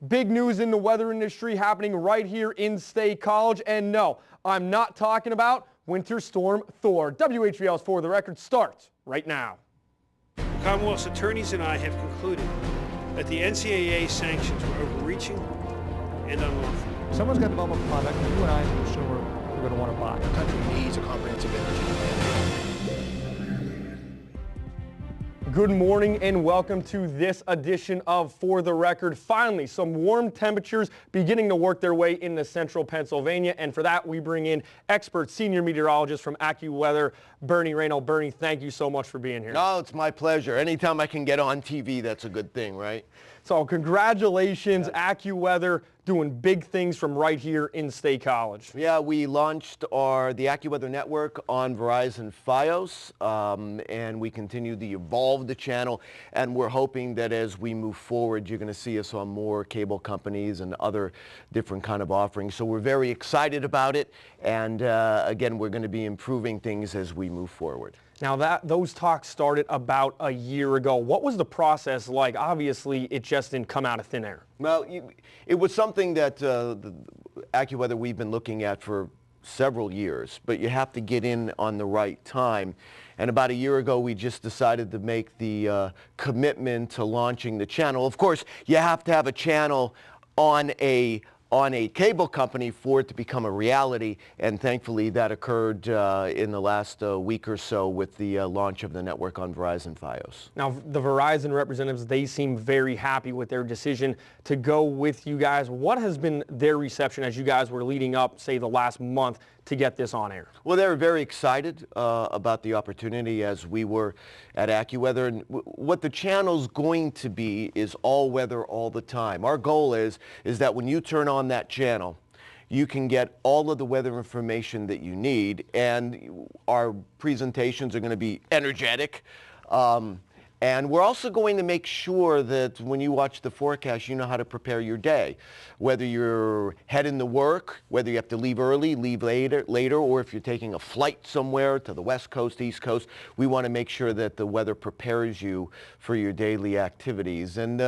Big news in the weather industry happening right here in State College. And no, I'm not talking about Winter Storm Thor. WHVL's For the Record starts right now. The Commonwealth's attorneys and I have concluded that the NCAA sanctions were overreaching and unlawful. Someone's got to develop a product that you and I as a consumer are going to want to buy. The country needs a comprehensive energy plan. Good morning and welcome to this edition of For the Record. Finally, some warm temperatures beginning to work their way into central Pennsylvania, and for that we bring in expert senior meteorologist from AccuWeather, Bernie Rayno. Bernie, thank you so much for being here. No, it's my pleasure. Anytime I can get on TV, that's a good thing, right? So congratulations, AccuWeather, doing big things from right here in State College. Yeah, we launched the AccuWeather network on Verizon Fios, and we continue to evolve the channel, and we're hoping that as we move forward, you're going to see us on more cable companies and other different kind of offerings. So we're very excited about it, and again, we're going to be improving things as we move forward. Now those talks started about a year ago. What was the process like? Obviously, it just didn't come out of thin air. Well, it was something that AccuWeather we've been looking at for several years, but you have to get in on the right time. And about a year ago, we just decided to make the commitment to launching the channel. Of course, you have to have a channel on a cable company for it to become a reality, and thankfully that occurred in the last week or so with the launch of the network on Verizon Fios. Now, the Verizon representatives, they seem very happy with their decision to go with you guys. What has been their reception as you guys were leading up, say, the last month to get this on air? Well, they were very excited about the opportunity, as we were at AccuWeather. And what the channel's going to be is all weather all the time. Our goal is that when you turn on that channel, you can get all of the weather information that you need, and our presentations are going to be energetic. And we're also going to make sure that when you watch the forecast, you know how to prepare your day. Whether you're heading to work, whether you have to leave early, leave later, or if you're taking a flight somewhere to the West Coast, East Coast, we want to make sure that the weather prepares you for your daily activities. And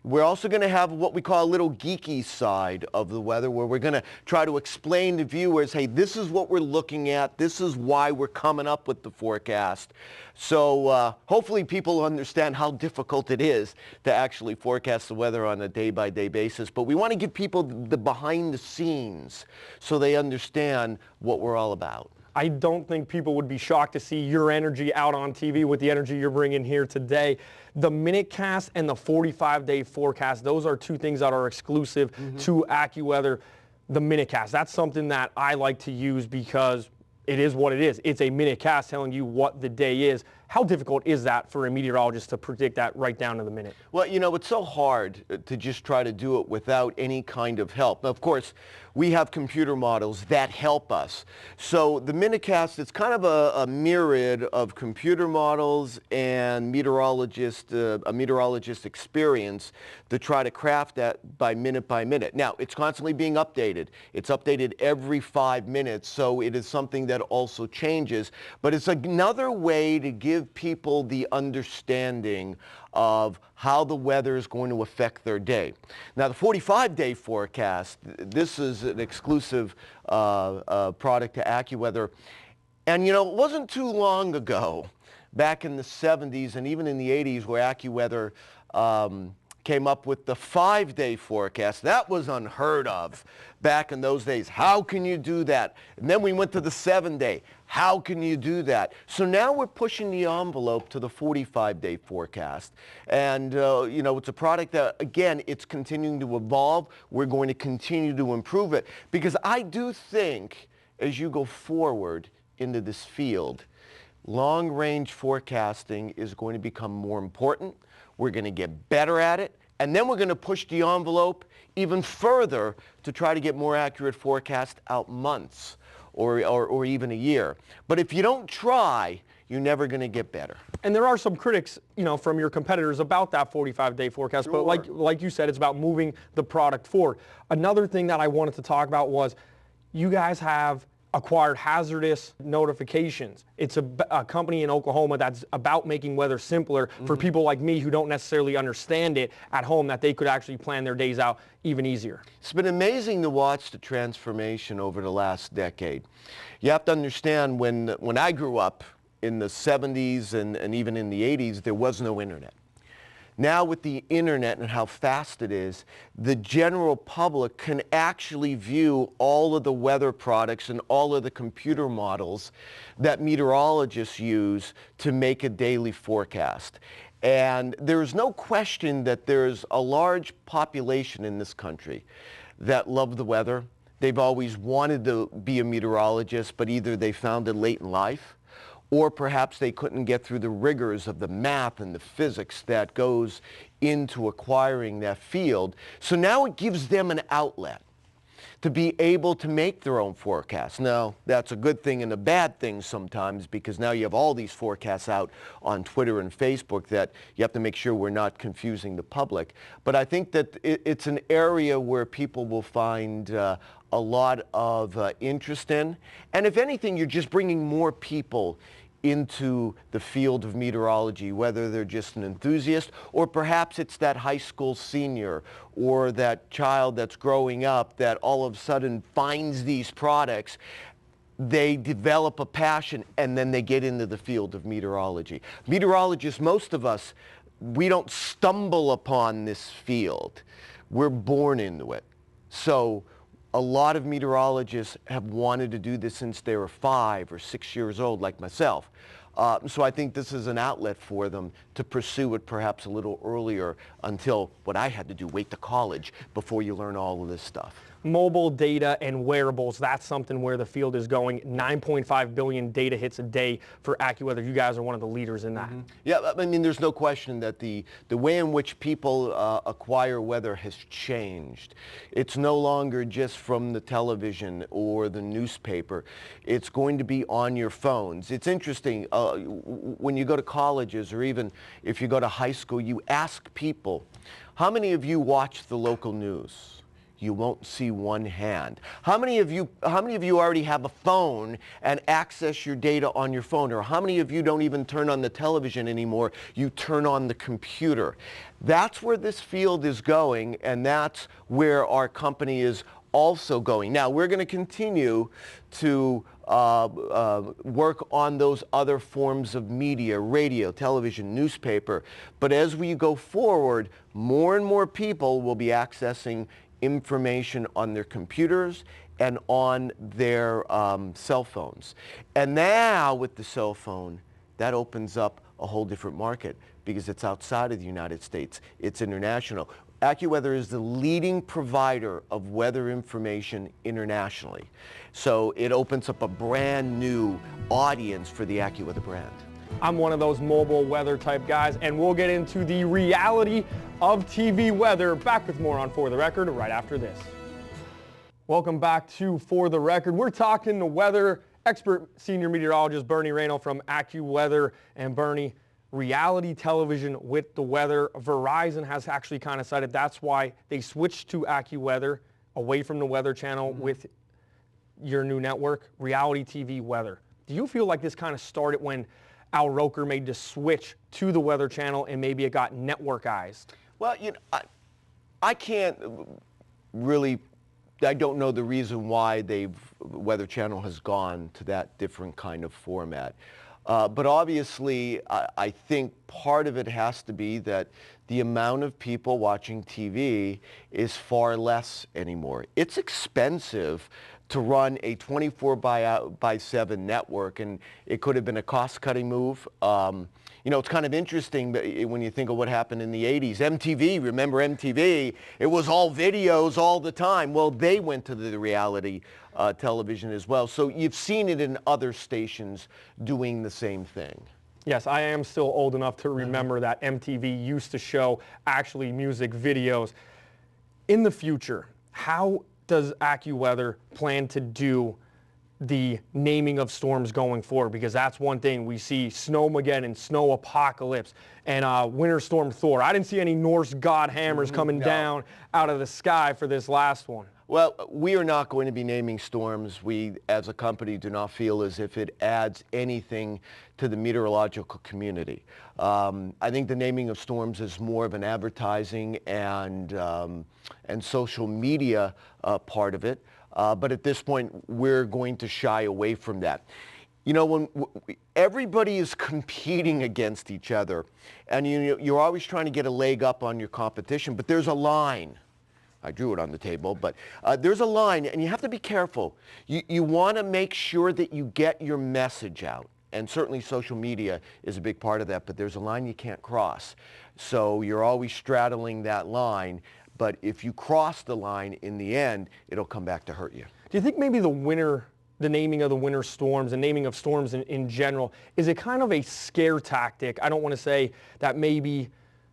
we're also going to have what we call a little geeky side of the weather, where we're going to try to explain to viewers, hey, this is what we're looking at. This is why we're coming up with the forecast. So hopefully people understand how difficult it is to actually forecast the weather on a day-by-day basis. But we want to give people the behind the scenes so they understand what we're all about. I don't think people would be shocked to see your energy out on TV with the energy you're bringing here today. The Minutecast and the 45-day forecast, those are two things that are exclusive to AccuWeather. The Minutecast, that's something that I like to use because it is what it is. It's a Minutecast telling you what the day is. How difficult is that for a meteorologist to predict that right down to the minute? Well, you know, it's so hard to just try to do it without any kind of help. Now, of course, we have computer models that help us. So the Minutecast, it's kind of a myriad of computer models and a meteorologist experience to try to craft that by minute. Now, it's constantly being updated. It's updated every 5 minutes, so it is something that also changes. But it's another way to give people the understanding of how the weather is going to affect their day. Now, the 45-day forecast, this is an exclusive product to AccuWeather. And, you know, it wasn't too long ago, back in the 70s and even in the 80s, where AccuWeather came up with the 5-day forecast. That was unheard of back in those days. How can you do that? And then we went to the 7-day. How can you do that? So now we're pushing the envelope to the 45-day forecast. And, you know, it's a product that, again, it's continuing to evolve. We're going to continue to improve it, because I do think as you go forward into this field, long-range forecasting is going to become more important. We're going to get better at it, and then we're going to push the envelope even further to try to get more accurate forecasts out months or even a year. But if you don't try, you're never going to get better. And there are some critics, you know, from your competitors about that 45-day forecast. Sure. But like you said, it's about moving the product forward. Another thing that I wanted to talk about was you guys have acquired hazardous notifications. It's a company in Oklahoma that's about making weather simpler for people like me who don't necessarily understand it at home, that they could actually plan their days out even easier. It's been amazing to watch the transformation over the last decade. You have to understand, when I grew up in the 70s and even in the 80s, there was no internet. Now with the internet and how fast it is, the general public can actually view all of the weather products and all of the computer models that meteorologists use to make a daily forecast. And there's no question that there's a large population in this country that love the weather. They've always wanted to be a meteorologist, but either they found it late in life, or perhaps they couldn't get through the rigors of the math and the physics that goes into acquiring that field. So now it gives them an outlet to be able to make their own forecasts. Now, that's a good thing and a bad thing sometimes, because now you have all these forecasts out on Twitter and Facebook that you have to make sure we're not confusing the public. But I think that it's an area where people will find a lot of interest in. And if anything, you're just bringing more people into the field of meteorology, whether they're just an enthusiast, or perhaps it's that high school senior or that child that's growing up that all of a sudden finds these products. They develop a passion and then they get into the field of meteorology. Meteorologists, most of us, we don't stumble upon this field. We're born into it. So a lot of meteorologists have wanted to do this since they were 5 or 6 years old, like myself. So I think this is an outlet for them to pursue it perhaps a little earlier, until what I had to do, wait to college before you learn all of this stuff. Mobile data and wearables, that's something where the field is going. 9.5 billion data hits a day for AccuWeather. You guys are one of the leaders in that. Yeah, I mean, there's no question that the way in which people acquire weather has changed. It's no longer just from the television or the newspaper. It's going to be on your phones. It's interesting, when you go to colleges, or even if you go to high school, you ask people, how many of you watch the local news? You won't see one hand. How many of you already have a phone and access your data on your phone? Or how many of you don't even turn on the television anymore? You turn on the computer. That's where this field is going, and that's where our company is also going. Now, we're going to continue to work on those other forms of media, radio, television, newspaper. But as we go forward, more and more people will be accessing information on their computers and on their cell phones. And now with the cell phone, that opens up a whole different market, because it's outside of the United States. It's international. AccuWeather is the leading provider of weather information internationally. So it opens up a brand new audience for the AccuWeather brand. I'm one of those mobile weather type guys, and we'll get into the reality of TV weather. Back with more on For the Record right after this. Welcome back to For the Record. We're talking to weather expert senior meteorologist Bernie Rayno from AccuWeather. And Bernie, reality television with the weather, Verizon has actually kind of cited that's why they switched to AccuWeather away from the Weather Channel with your new network, reality TV weather. Do you feel like this kind of started when Al Roker made the switch to the Weather Channel and maybe it got networkized? Well, you know, I can't really, I don't know the reason why Weather Channel has gone to that different kind of format. But obviously, I think part of it has to be that the amount of people watching TV is far less anymore. It's expensive to run a 24/7 network, and it could have been a cost-cutting move. You know, it's kind of interesting when you think of what happened in the 80s. MTV, remember MTV? It was all videos all the time. Well, they went to the reality television as well. So you've seen it in other stations doing the same thing. Yes, I am still old enough to remember that MTV used to show actually music videos. In the future, how does AccuWeather plan to do the naming of storms going forward? Because that's one thing we see: Snowmageddon, Snow Apocalypse, and Winter Storm Thor. I didn't see any Norse god hammers coming down out of the sky for this last one. Well, we are not going to be naming storms. We, as a company, do not feel as if it adds anything to the meteorological community. I think the naming of storms is more of an advertising and social media part of it. But at this point, we're going to shy away from that. You know, when everybody is competing against each other, and you're always trying to get a leg up on your competition, but there's a line. I drew it on the table, but there's a line, and you have to be careful. You want to make sure that you get your message out, and certainly social media is a big part of that, but there's a line you can't cross. So you're always straddling that line, but if you cross the line, in the end, it'll come back to hurt you. Do you think maybe the naming of the winter storms and naming of storms in general, is it kind of a scare tactic? I don't want to say that maybe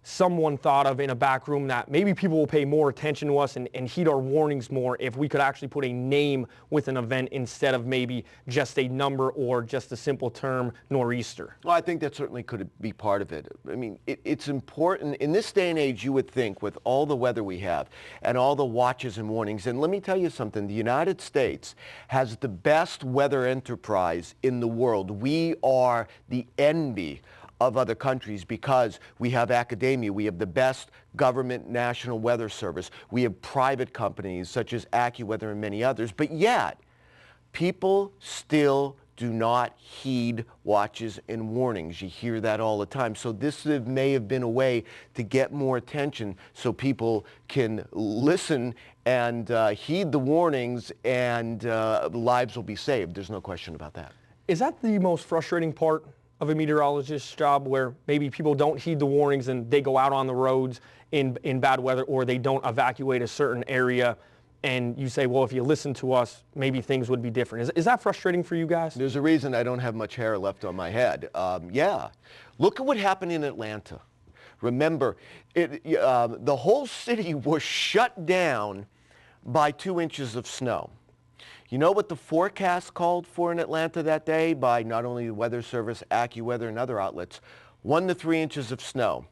someone thought of in a back room that maybe people will pay more attention to us and heed our warnings more if we could actually put a name with an event instead of maybe just a number or just a simple term, nor'easter. Well, I think that certainly could be part of it. I mean, it's important. In this day and age, you would think with all the weather we have and all the watches and warnings, and let me tell you something, the United States has the best weather enterprise in the world. We are the envy of other countries because we have academia, we have the best government national weather service, we have private companies such as AccuWeather and many others, but yet people still do not heed watches and warnings. You hear that all the time. So this may have been a way to get more attention so people can listen and heed the warnings, and lives will be saved. There's no question about that. Is that the most frustrating part of a meteorologist's job, where maybe people don't heed the warnings and they go out on the roads in bad weather, or they don't evacuate a certain area, and you say, well, if you listen to us, maybe things would be different. Is that frustrating for you guys? There's a reason I don't have much hair left on my head. Yeah. Look at what happened in Atlanta. Remember, the whole city was shut down by 2 inches of snow. You know what the forecast called for in Atlanta that day by not only the Weather Service, AccuWeather, and other outlets? 1 to 3 inches of snow.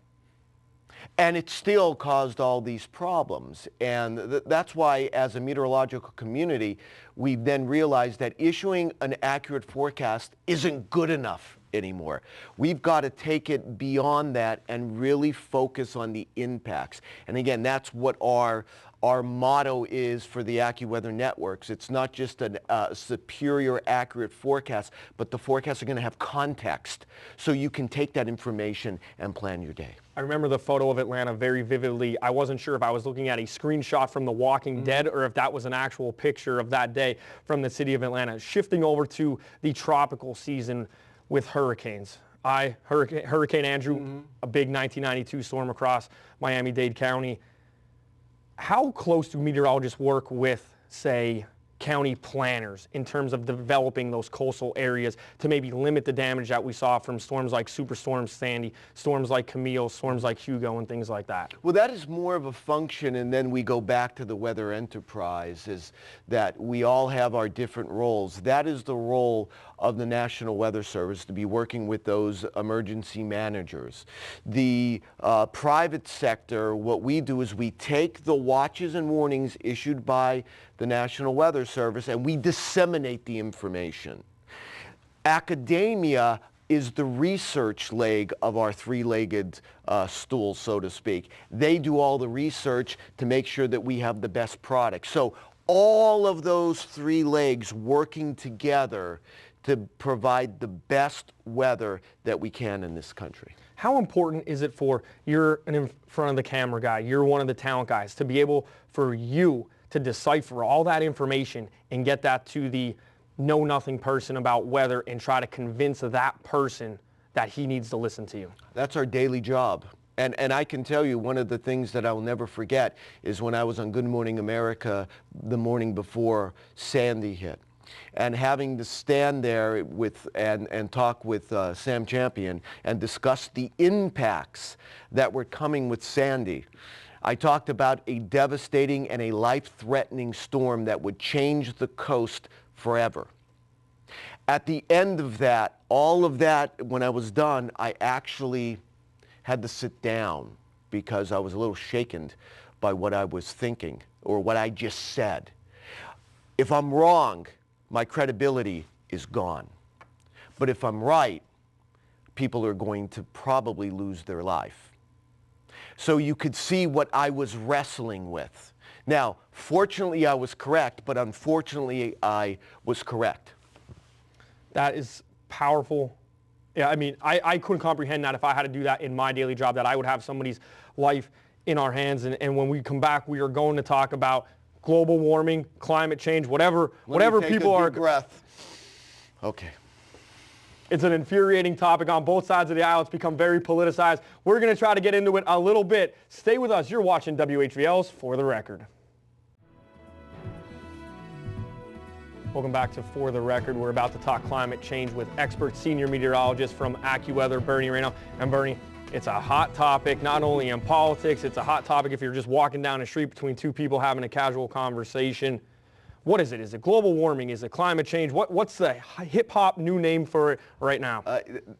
And it still caused all these problems. And that's why, as a meteorological community, we then realized that issuing an accurate forecast isn't good enough anymore. We've got to take it beyond that and really focus on the impacts. And again, that's what our motto is for the AccuWeather networks. It's not just a superior, accurate forecast, but the forecasts are going to have context, so you can take that information and plan your day. I remember the photo of Atlanta very vividly. I wasn't sure if I was looking at a screenshot from The Walking Dead or if that was an actual picture of that day from the city of Atlanta. Shifting over to the tropical season with hurricanes. Hurricane Andrew, a big 1992 storm across Miami-Dade County. How close do meteorologists work with, say, county planners in terms of developing those coastal areas to maybe limit the damage that we saw from storms like Superstorm Sandy, storms like Camille, storms like Hugo, and things like that? Well, that is more of a function, and then we go back to the weather enterprise, is that we all have our different roles. That is the role of the National Weather Service, to be working with those emergency managers. The private sector, what we do is we take the watches and warnings issued by the National Weather Service and we disseminate the information. Academia is the research leg of our three-legged stool, so to speak. They do all the research to make sure that we have the best product. So all of those three legs working together to provide the best weather that we can in this country. How important is it for, you're in front of the camera guy, you're one of the talent guys, to be able for you to decipher all that information and get that to the know-nothing person about weather and try to convince that person that he needs to listen to you? That's our daily job. And I can tell you, one of the things that I'll never forget is when I was on Good Morning America the morning before Sandy hit. And having to stand there with and talk with Sam Champion and discuss the impacts that were coming with Sandy. I talked about a devastating and a life-threatening storm that would change the coast forever. At the end of that, all of that, when I was done, I actually had to sit down because I was a little shaken by what I was thinking. or what I just said. If I'm wrong, my credibility is gone. But if I'm right, people are going to probably lose their life. So you could see what I was wrestling with. Now, fortunately, I was correct, but unfortunately, I was correct. That is powerful. Yeah, I mean, I couldn't comprehend that if I had to do that in my daily job, that I would have somebody's life in our hands. And when we come back, we are going to talk about global warming, climate change, whatever people are. Breath. Okay. It's an infuriating topic on both sides of the aisle. It's become very politicized. We're going to try to get into it a little bit. Stay with us. You're watching WHVL's For the Record. Welcome back to For the Record. We're about to talk climate change with expert senior meteorologist from AccuWeather, Bernie Rayno. And Bernie, it's a hot topic, not only in politics, it's a hot topic if you're just walking down the street between two people having a casual conversation. What is it? Is it global warming? Is it climate change? What's the hip-hop new name for it right now?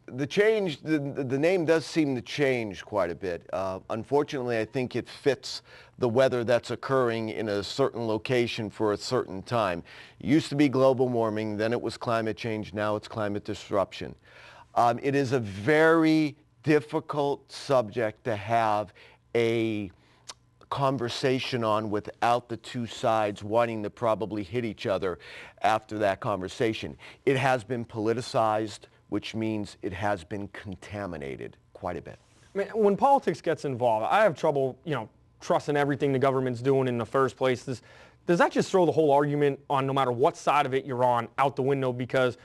The name does seem to change quite a bit. Unfortunately, I think it fits the weather that's occurring in a certain location for a certain time. It used to be global warming, then it was climate change, now it's climate disruption. It is a very difficult subject to have a conversation on without the two sides wanting to probably hit each other after that conversation. It has been politicized, which means it has been contaminated quite a bit. Man, when politics gets involved, I have trouble, trusting everything the government's doing in the first place. Does that just throw the whole argument on, no matter what side of it you're on, out the window? Because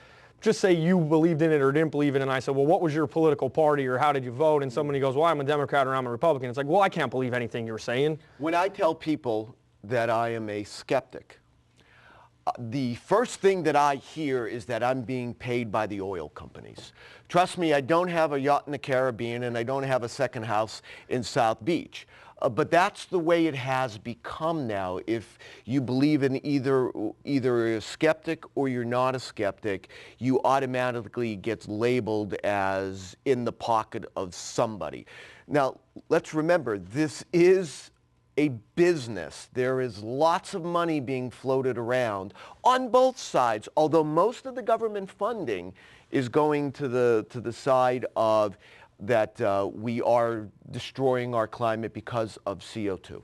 just say you believed in it or didn't believe it, and I said, well, what was your political party or how did you vote? And somebody goes, well, I'm a Democrat or I'm a Republican. It's like, well, I can't believe anything you're saying. When I tell people that I am a skeptic, the first thing that I hear is that I'm being paid by the oil companies. Trust me, I don't have a yacht in the Caribbean and I don't have a second house in South Beach. But that's the way it has become now. If you believe in either a skeptic or you're not a skeptic, you automatically get labeled as in the pocket of somebody. Now, let's remember, this is a business. There is lots of money being floated around on both sides, although most of the government funding is going to the side of that we are destroying our climate because of CO2.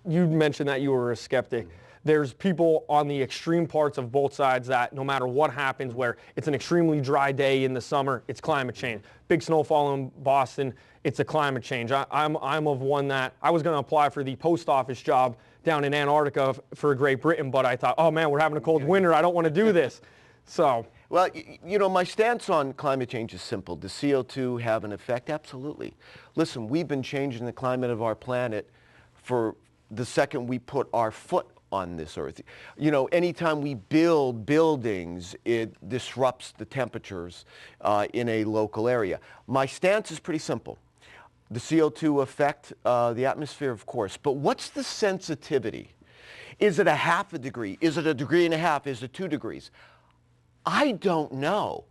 You mentioned that you were a skeptic. There's people on the extreme parts of both sides that no matter what happens, where it's an extremely dry day in the summer, it's climate change. Big snowfall in Boston, it's a climate change. I'm of one that I was going to apply for the post office job down in Antarctica for Great Britain, but I thought, oh man, we're having a cold winter. I don't want to do this. So. Well, my stance on climate change is simple. Does CO2 have an effect? Absolutely. Listen, we've been changing the climate of our planet for the second we put our foot on this earth. Anytime we build buildings, it disrupts the temperatures in a local area. My stance is pretty simple. The CO2 affect the atmosphere, of course, but what's the sensitivity? Is it a half a degree? Is it a degree and a half? Is it 2 degrees? I don't know,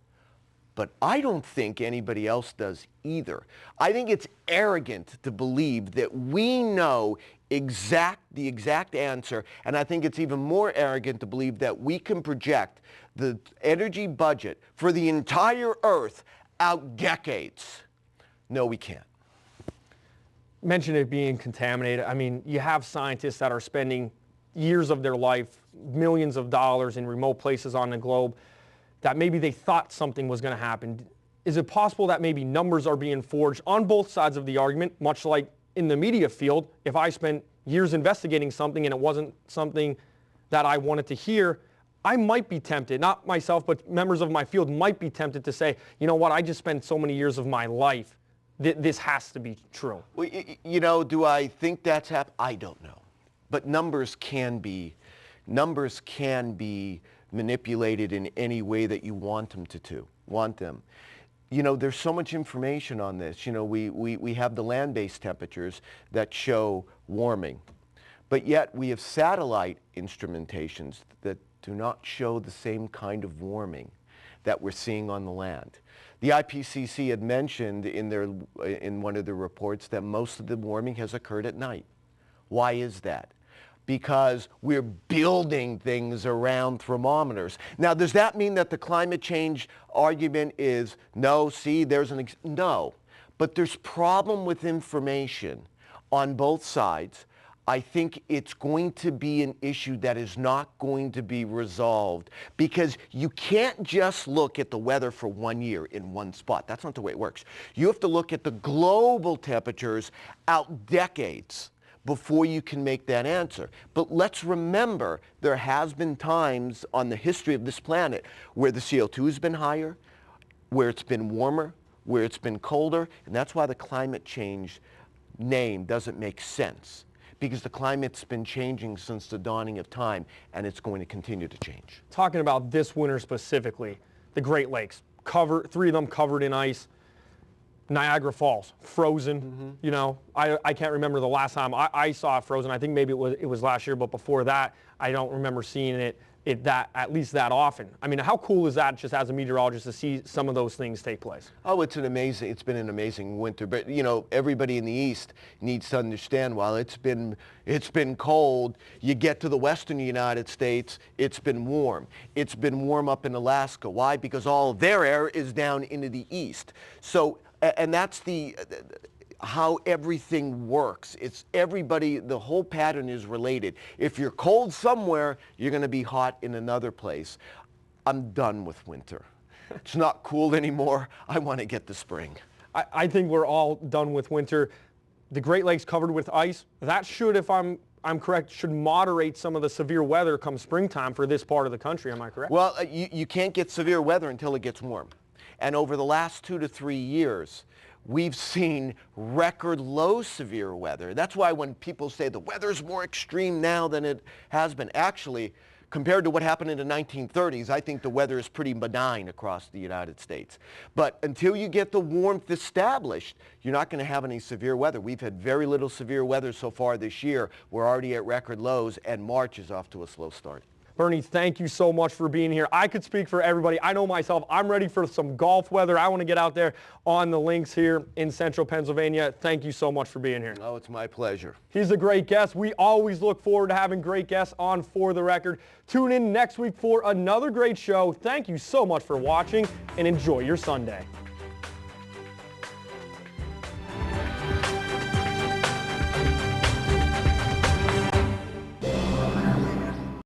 but I don't think anybody else does either. I think it's arrogant to believe that we know the exact answer, and I think it's even more arrogant to believe that we can project the energy budget for the entire Earth out decades. No, we can't. Mention it being contaminated. I mean, you have scientists that are spending years of their life, millions of dollars in remote places on the globe, that maybe they thought something was going to happen. Is it possible that maybe numbers are being forged on both sides of the argument, much like in the media field? If I spent years investigating something and it wasn't something that I wanted to hear, I might be tempted, not myself, but members of my field might be tempted to say, you know what, I just spent so many years of my life. This has to be true. Well, do I think that's happened? I don't know. But numbers can be manipulated in any way that you want them. There's so much information on this. We have the land-based temperatures that show warming, but yet we have satellite instrumentations that do not show the same kind of warming that we're seeing on the land. The IPCC had mentioned in one of the reports that most of the warming has occurred at night. Why is that? because we're building things around thermometers. Now, does that mean that the climate change argument is, no, see, there's no. But there's problem with information on both sides. I think it's going to be an issue that is not going to be resolved because you can't just look at the weather for 1 year in one spot. That's not the way it works. You have to look at the global temperatures out decades before you can make that answer. But let's remember, there has been times on the history of this planet where the CO2 has been higher, where it's been warmer, where it's been colder, and that's why the climate change name doesn't make sense. Because the climate's been changing since the dawning of time, and it's going to continue to change. Talking about this winter specifically, the Great Lakes, 3 of them covered in ice. Niagara Falls, frozen. You know, I can't remember the last time I saw it frozen. I think maybe it was last year, but before that, I don't remember seeing it at least that often. I mean, how cool is that just as a meteorologist to see some of those things take place? Oh, it's been an amazing winter. But, you know, everybody in the East needs to understand while it's been cold, you get to the western United States, it's been warm. It's been warm up in Alaska. Why? Because all of their air is down into the east. So, and that's how everything works. It's everybody, the whole pattern is related. If you're cold somewhere, you're going to be hot in another place. I'm done with winter. It's not cool anymore. I want to get to spring. I think we're all done with winter. The Great Lakes covered with ice, that should, if I'm correct, should moderate some of the severe weather come springtime for this part of the country. Am I correct? Well, you can't get severe weather until it gets warm. And over the last 2 to 3 years, we've seen record low severe weather. That's why when people say the weather's more extreme now than it has been, actually, compared to what happened in the 1930s, I think the weather is pretty benign across the United States. But until you get the warmth established, you're not going to have any severe weather. We've had very little severe weather so far this year. We're already at record lows, and March is off to a slow start. Bernie, thank you so much for being here. I could speak for everybody. I know myself, I'm ready for some golf weather. I want to get out there on the links here in central Pennsylvania. Thank you so much for being here. Oh, it's my pleasure. He's a great guest. We always look forward to having great guests on For the Record. Tune in next week for another great show. Thank you so much for watching and enjoy your Sunday.